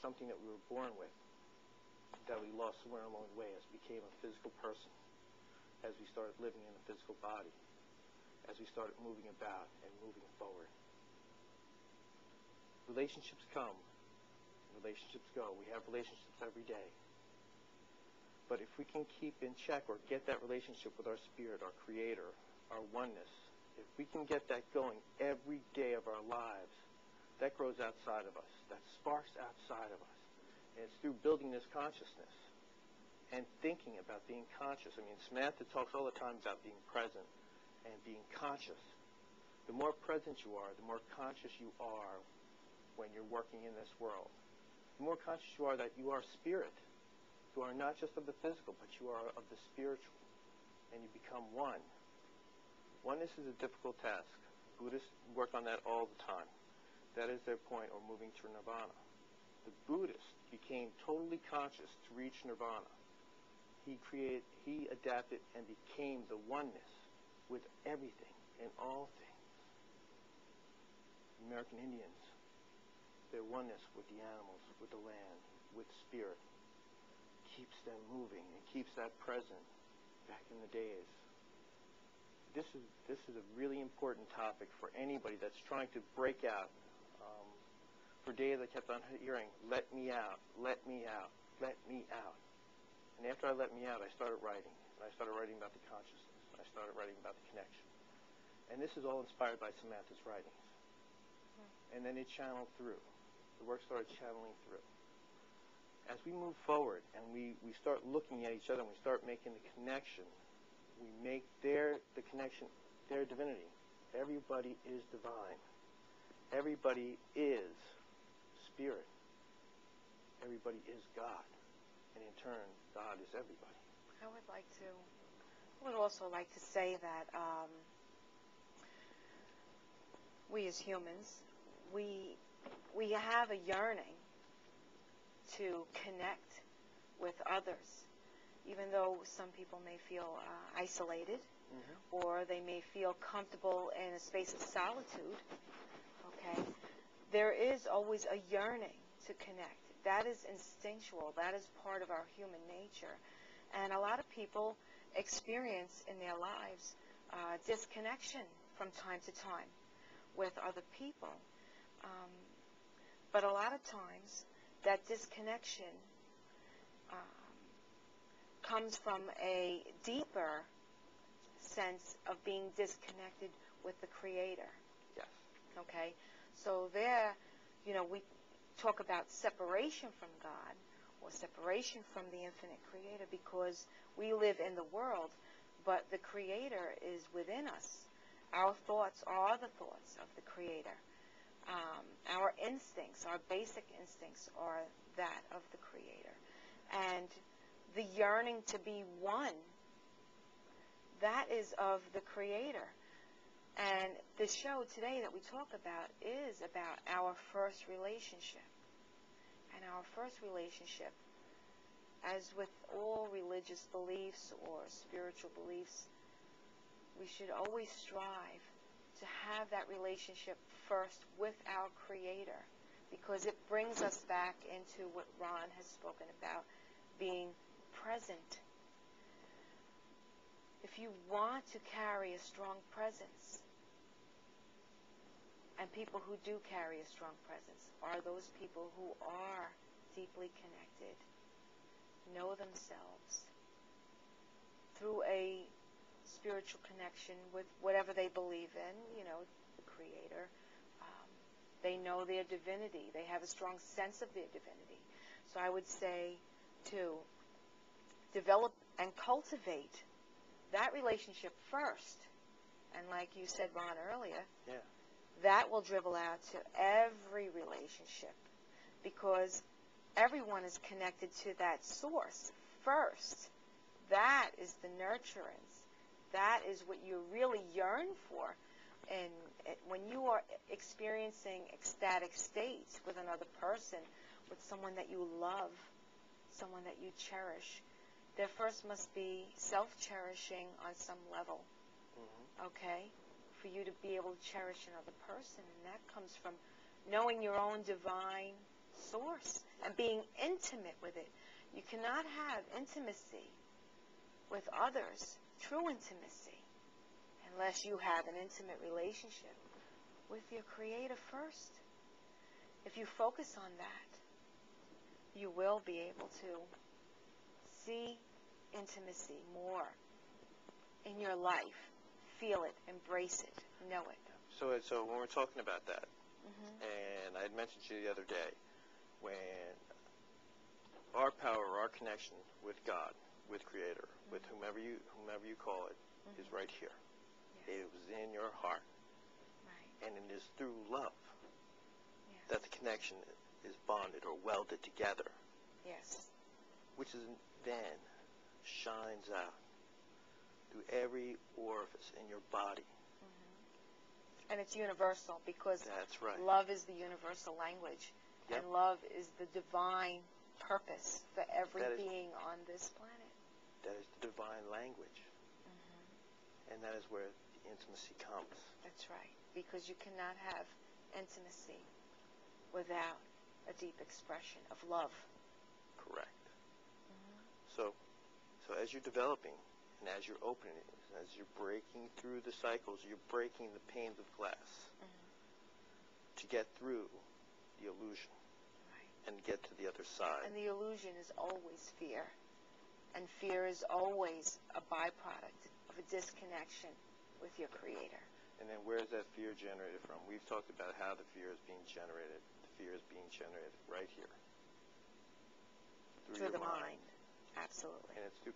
something that we were born with, that we lost somewhere along the way as we became a physical person, as we started living in a physical body, as we started moving about and moving forward. Relationships come, relationships go. We have relationships every day. But if we can keep in check or get that relationship with our spirit, our creator, our oneness, if we can get that going every day of our lives, that grows outside of us. That sparks outside of us. And it's through building this consciousness and thinking about being conscious. I mean, Samantha talks all the time about being present and being conscious. The more present you are, the more conscious you are when you're working in this world. The more conscious you are that you are spirit. You are not just of the physical, but you are of the spiritual. And you become one. Oneness is a difficult task. Buddhists work on that all the time. That is their point, or moving to nirvana. The Buddhist became totally conscious to reach nirvana. He adapted and became the oneness with everything and all things. American Indians, their oneness with the animals, with the land, with spirit, keeps them moving and keeps that present back in the days. This is a really important topic for anybody that's trying to break out. For days I kept on hearing, let me out, let me out, let me out. And after I let me out, I started writing. And I started writing about the consciousness. I started writing about the connection. And this is all inspired by Samantha's writings. And then it channeled through. The work started channeling through. As we move forward and we start looking at each other and we start making the connection, we make the connection, their divinity. Everybody is divine. Everybody is spirit. Everybody is God. And in turn, God is everybody. I would also like to say that we as humans, we have a yearning to connect with others, even though some people may feel isolated, or they may feel comfortable in a space of solitude. Okay, there is always a yearning to connect. That is instinctual. That is part of our human nature. And a lot of people experience in their lives disconnection from time to time with other people. But a lot of times that disconnection comes from a deeper sense of being disconnected with the Creator. Yes. Okay? So there, we talk about separation from God or separation from the infinite Creator because we live in the world, but the Creator is within us. Our thoughts are the thoughts of the Creator. Our instincts, our basic instincts are that of the Creator. And the yearning to be one, that is of the Creator. And the show today that we talk about is about our first relationship. And our first relationship, as with all religious beliefs or spiritual beliefs, we should always strive to have that relationship first with our Creator, because it brings us back into what Ron has spoken about, being present. If you want to carry a strong presence, and people who do carry a strong presence are those people who are deeply connected, know themselves through a spiritual connection with whatever they believe in, the Creator. They know their divinity. They have a strong sense of their divinity. So I would say to develop and cultivate that relationship first. And like you said, Ron, earlier, that will dribble out to every relationship, because everyone is connected to that source first. That is the nurturance. That is what you really yearn for. And when you are experiencing ecstatic states with another person, with someone that you love, someone that you cherish, there first must be self-cherishing on some level, okay, for you to be able to cherish another person. And that comes from knowing your own divine source and being intimate with it. You cannot have intimacy with others, true intimacy, unless you have an intimate relationship with your Creator first. If you focus on that, you will be able to see intimacy more in your life, feel it, embrace it, know it. So when we're talking about that, and I had mentioned to you the other day, when our power, our connection with God, with Creator, with whomever you call it, is right here. Yes. It was in your heart. Right. And it is through love yes. that the connection is bonded or welded together. Yes. Which is then shines out through every orifice in your body. And it's universal because that's right. Love is the universal language. Yep. And love is the divine purpose for every being on this planet. That is the divine language. And that is where the intimacy comes. That's right. Because you cannot have intimacy without a deep expression of love. Correct. So as you're developing and as you're opening, as you're breaking through the cycles, you're breaking the panes of glass to get through the illusion and get to the other side. And the illusion is always fear. And fear is always a byproduct of a disconnection with your Creator. And then where is that fear generated from? We've talked about how the fear is being generated. The fear is being generated right here. Through the mind. Absolutely. And it's through